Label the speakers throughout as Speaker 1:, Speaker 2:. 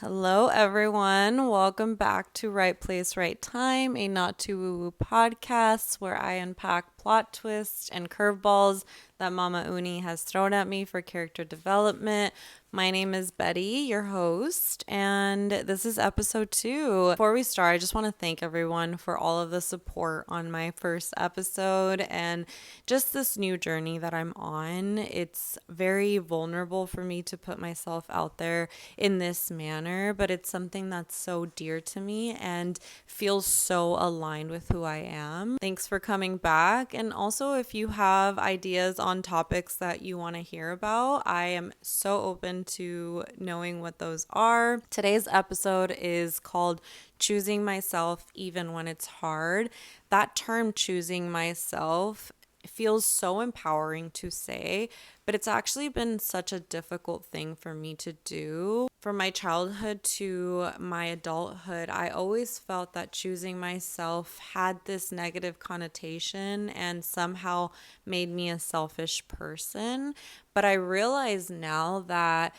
Speaker 1: Hello, everyone. Welcome back to Right Place, Right Time, a not too woo woo podcast where I unpack plot twists and curveballs that Mama Uni has thrown at me for character development. My name is Betty, your host, and this is episode 2. Before we start, I just want to thank everyone for all of the support on my first episode and just this new journey that I'm on. It's very vulnerable for me to put myself out there in this manner, but it's something that's so dear to me and feels so aligned with who I am. Thanks for coming back. And also, if you have ideas on topics that you want to hear about, I am so open to knowing what those are. Today's episode is called Choosing Myself Even When It's Hard. That term, choosing myself, feels so empowering to say, but it's actually been such a difficult thing for me to do. From my childhood to my adulthood, I always felt that choosing myself had this negative connotation and somehow made me a selfish person. But I realize now that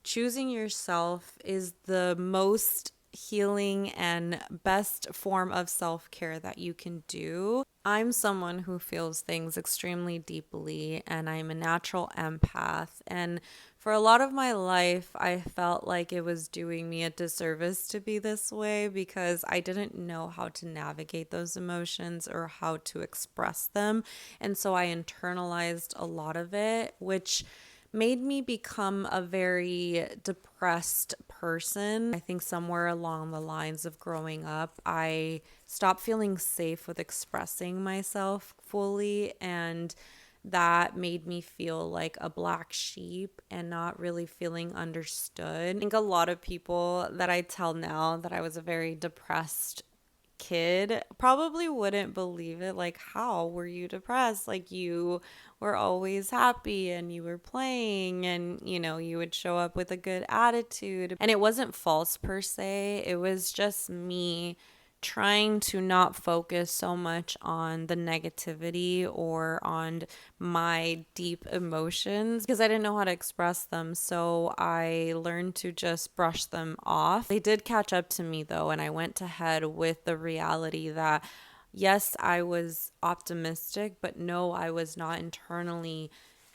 Speaker 1: choosing yourself is the most healing and best form of self-care that you can do. I'm someone who feels things extremely deeply and I'm a natural empath, and for a lot of my life I felt like it was doing me a disservice to be this way because I didn't know how to navigate those emotions or how to express them, and so I internalized a lot of it, which made me become a very depressed person. I think somewhere along the lines of growing up, I stopped feeling safe with expressing myself fully, and that made me feel like a black sheep and not really feeling understood. I think a lot of people that I tell now that I was a very depressed kid probably wouldn't believe it. Like, how were you depressed? Like, you were always happy and you were playing and you would show up with a good attitude, and it wasn't false per se. It was just me trying to not focus so much on the negativity or on my deep emotions because I didn't know how to express them. So I learned to just brush them off. They did catch up to me though, and I went to head with the reality that yes, I was optimistic, but no, I was not internally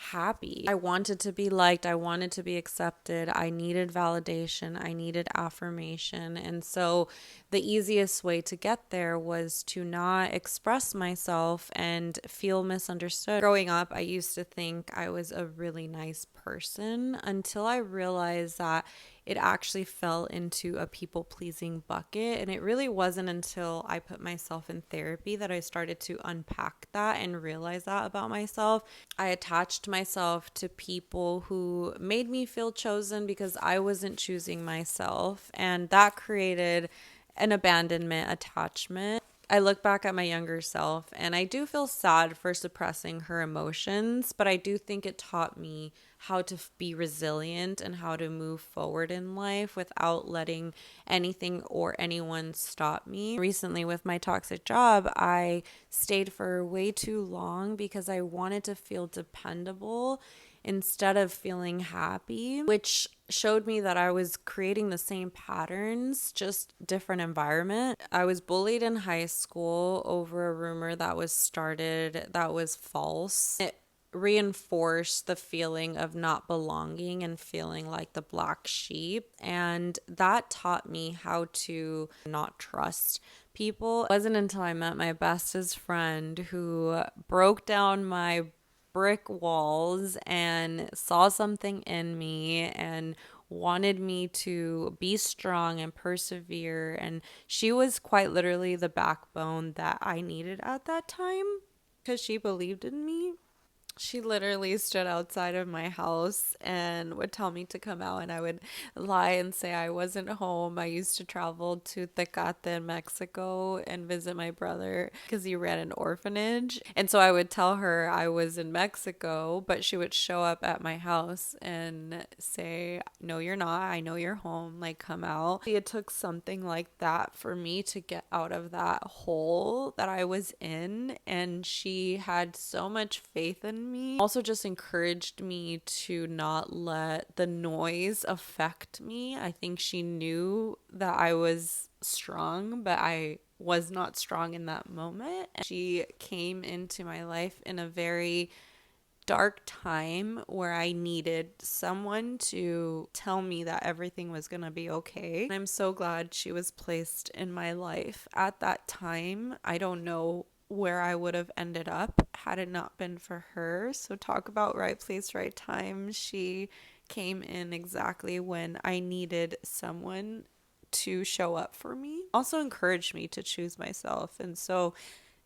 Speaker 1: happy. I wanted to be liked. I wanted to be accepted. I needed validation. I needed affirmation. And so the easiest way to get there was to not express myself and feel misunderstood. Growing up, I used to think I was a really nice person until I realized that it actually fell into a people pleasing bucket. And it really wasn't until I put myself in therapy that I started to unpack that and realize that about myself. I attached myself to people who made me feel chosen because I wasn't choosing myself. And that created an abandonment attachment. I look back at my younger self and I do feel sad for suppressing her emotions, but I do think it taught me how to be resilient and how to move forward in life without letting anything or anyone stop me. Recently, with my toxic job, I stayed for way too long because I wanted to feel dependable instead of feeling happy, which showed me that I was creating the same patterns, just different environment. I was bullied in high school over a rumor that was started that was false. It reinforced the feeling of not belonging and feeling like the black sheep, and that taught me how to not trust people. It wasn't until I met my bestest friend who broke down my brick walls and saw something in me and wanted me to be strong and persevere. And she was quite literally the backbone that I needed at that time because she believed in me. She literally stood outside of my house and would tell me to come out, and I would lie and say I wasn't home. I used to travel to Tecate in Mexico and visit my brother because he ran an orphanage. And so I would tell her I was in Mexico, but she would show up at my house and say, "No, you're not. I know you're home. Like, come out." It took something like that for me to get out of that hole that I was in, and she had so much faith in me. Also just encouraged me to not let the noise affect me. I think she knew that I was strong, but I was not strong in that moment. She came into my life in a very dark time where I needed someone to tell me that everything was going to be okay. I'm so glad she was placed in my life at that time. I don't know where I would have ended up had it not been for her. So talk about right place, right time. She came in exactly when I needed someone to show up for me. Also encouraged me to choose myself. And so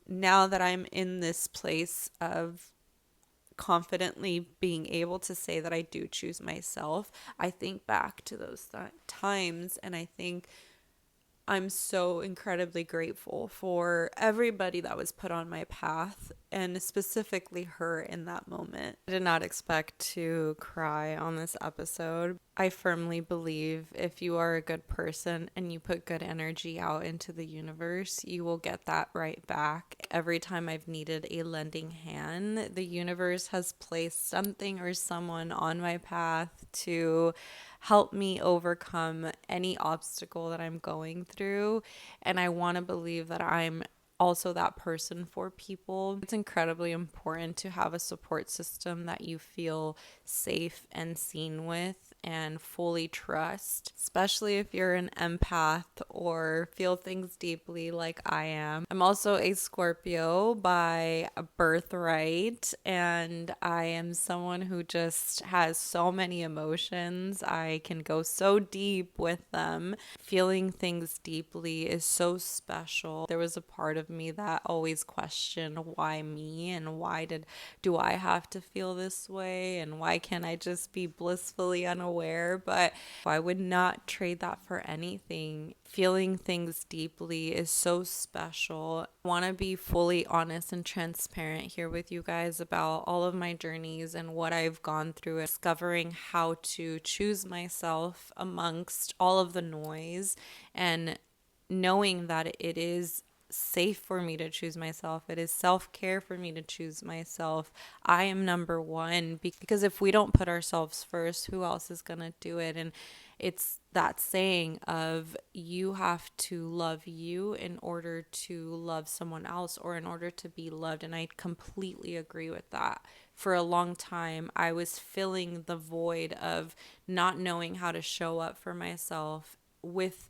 Speaker 1: now that I'm in this place of confidently being able to say that I do choose myself, I think back to those times and I think I'm so incredibly grateful for everybody that was put on my path and specifically her in that moment. I did not expect to cry on this episode. I firmly believe if you are a good person and you put good energy out into the universe, you will get that right back. Every time I've needed a lending hand, the universe has placed something or someone on my path to help me overcome any obstacle that I'm going through. And I want to believe that I'm also that person for people. It's incredibly important to have a support system that you feel safe and seen with and fully trust, especially if you're an empath or feel things deeply like I am. I'm also a Scorpio by birthright, and I am someone who just has so many emotions. I can go so deep with them. Feeling things deeply is so special. There was a part of me that always questioned why me and do I have to feel this way and why can't I just be blissfully unaware? But I would not trade that for anything. Feeling things deeply is so special. I want to be fully honest and transparent here with you guys about all of my journeys and what I've gone through, discovering how to choose myself amongst all of the noise and knowing that it is safe for me to choose myself. It is self-care for me to choose myself. I am number one because if we don't put ourselves first, who else is going to do it? And it's that saying of you have to love you in order to love someone else or in order to be loved. And I completely agree with that. For a long time, I was filling the void of not knowing how to show up for myself with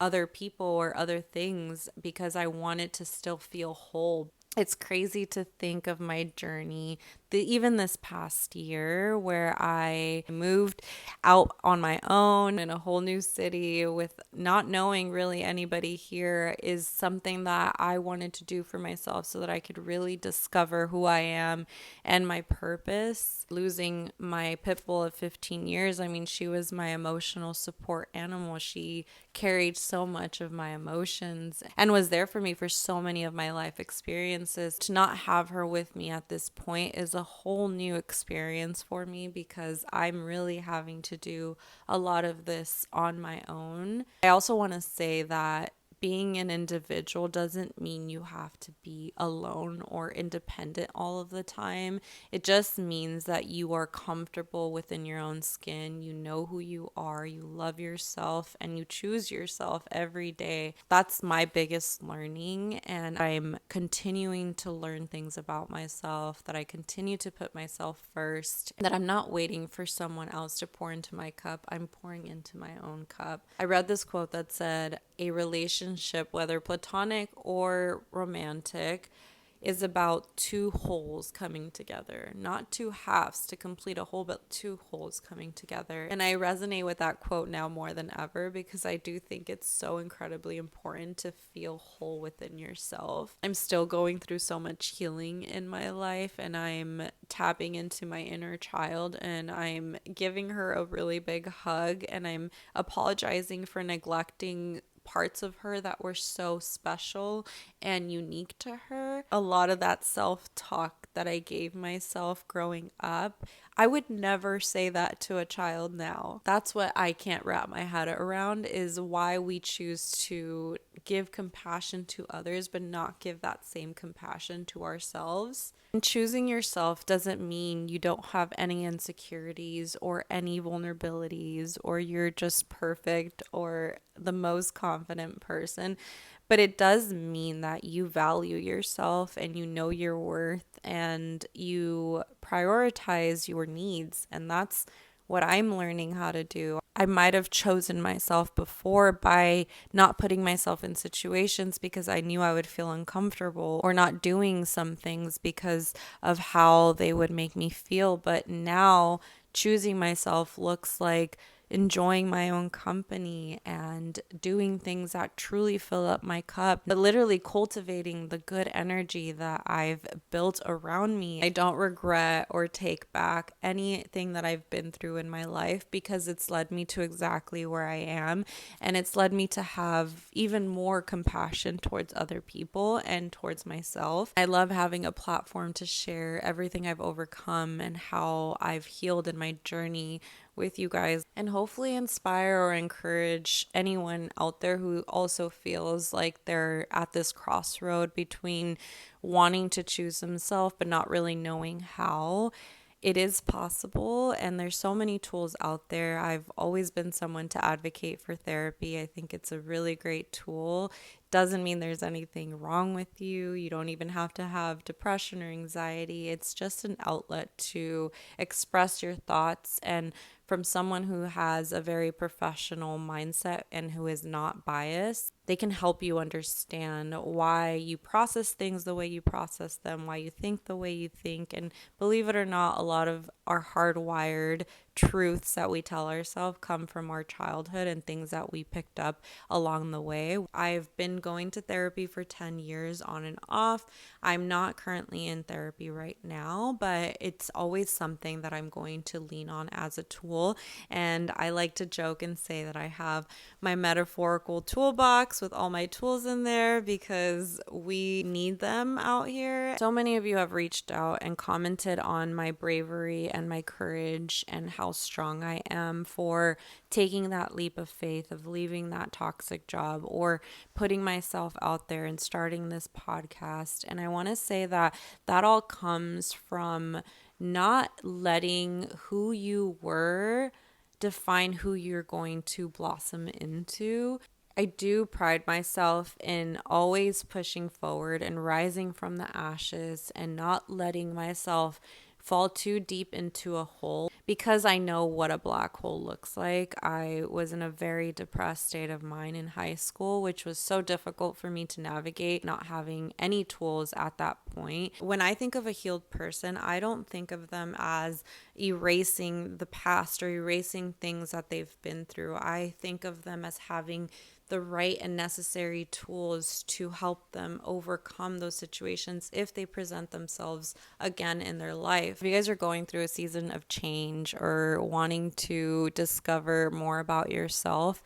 Speaker 1: other people or other things because I wanted to still feel whole. It's crazy to think of my journey, even this past year where I moved out on my own in a whole new city with not knowing really anybody here is something that I wanted to do for myself so that I could really discover who I am and my purpose. Losing my pit bull of 15 years, I mean, she was my emotional support animal. She carried so much of my emotions and was there for me for so many of my life experiences. To not have her with me at this point is a whole new experience for me because I'm really having to do a lot of this on my own. I also want to say that being an individual doesn't mean you have to be alone or independent all of the time. It just means that you are comfortable within your own skin. You know who you are, you love yourself, and you choose yourself every day. That's my biggest learning, and I'm continuing to learn things about myself, that I continue to put myself first, that I'm not waiting for someone else to pour into my cup. I'm pouring into my own cup. I read this quote that said, a relationship, whether platonic or romantic, is about two wholes coming together, not two halves to complete a whole, but two wholes coming together. And I resonate with that quote now more than ever because I do think it's so incredibly important to feel whole within yourself. I'm still going through so much healing in my life and I'm tapping into my inner child and I'm giving her a really big hug and I'm apologizing for neglecting parts of her that were so special and unique to her. A lot of that self-talk that I gave myself growing up, I would never say that to a child now. That's what I can't wrap my head around, is why we choose to give compassion to others but not give that same compassion to ourselves. And choosing yourself doesn't mean you don't have any insecurities or any vulnerabilities or you're just perfect or the most confident person. But it does mean that you value yourself and you know your worth and you prioritize your needs. And that's what I'm learning how to do. I might have chosen myself before by not putting myself in situations because I knew I would feel uncomfortable, or not doing some things because of how they would make me feel. But now choosing myself looks like enjoying my own company and doing things that truly fill up my cup, but literally cultivating the good energy that I've built around me. I don't regret or take back anything that I've been through in my life because it's led me to exactly where I am, and it's led me to have even more compassion towards other people and towards myself. I love having a platform to share everything I've overcome and how I've healed in my journey with you guys, and hopefully inspire or encourage anyone out there who also feels like they're at this crossroad between wanting to choose themselves but not really knowing how. It is possible, and there's so many tools out there. I've always been someone to advocate for therapy. I think it's a really great tool. Doesn't mean there's anything wrong with you. You don't even have to have depression or anxiety. It's just an outlet to express your thoughts, and from someone who has a very professional mindset and who is not biased, they can help you understand why you process things the way you process them, why you think the way you think. And believe it or not, a lot of our hardwired truths that we tell ourselves come from our childhood and things that we picked up along the way. I've been going to therapy for 10 years on and off. I'm not currently in therapy right now, but it's always something that I'm going to lean on as a tool. And I like to joke and say that I have my metaphorical toolbox with all my tools in there because we need them out here. So many of you have reached out and commented on my bravery and my courage and how strong I am for taking that leap of faith of leaving that toxic job or putting myself out there and starting this podcast. And I want to say that that all comes from not letting who you were define who you're going to blossom into. I do pride myself in always pushing forward and rising from the ashes and not letting myself fall too deep into a hole because I know what a black hole looks like. I was in a very depressed state of mind in high school, which was so difficult for me to navigate, not having any tools at that point. When I think of a healed person, I don't think of them as erasing the past or erasing things that they've been through. I think of them as having the right and necessary tools to help them overcome those situations if they present themselves again in their life. If you guys are going through a season of change or wanting to discover more about yourself,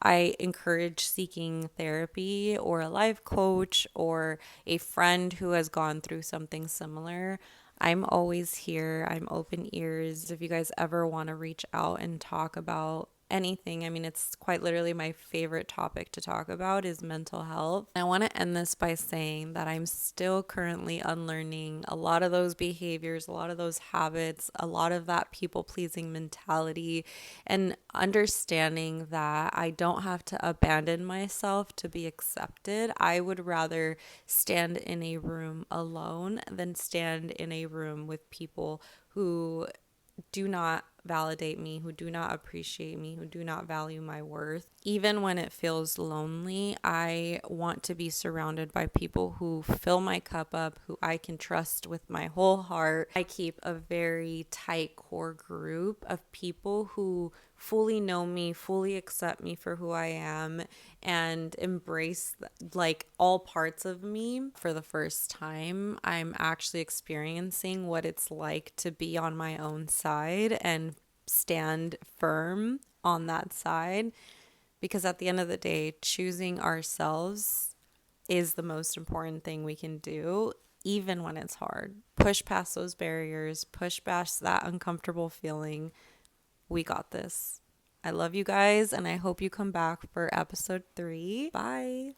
Speaker 1: I encourage seeking therapy or a life coach or a friend who has gone through something similar. I'm always here. I'm open ears. If you guys ever want to reach out and talk about anything, I mean, it's quite literally my favorite topic to talk about is mental health. I want to end this by saying that I'm still currently unlearning a lot of those behaviors, a lot of those habits, a lot of that people pleasing mentality, and understanding that I don't have to abandon myself to be accepted. I would rather stand in a room alone than stand in a room with people who do not validate me, who do not appreciate me, who do not value my worth. Even when it feels lonely, I want to be surrounded by people who fill my cup up, who I can trust with my whole heart. I keep a very tight core group of people who fully know me, fully accept me for who I am, and embrace like all parts of me. For the first time, I'm actually experiencing what it's like to be on my own side and stand firm on that side, because at the end of the day, choosing ourselves is the most important thing we can do. even when it's hard. Push past those barriers, push past that uncomfortable feeling. We got this. I love you guys, and I hope you come back for episode 3. Bye.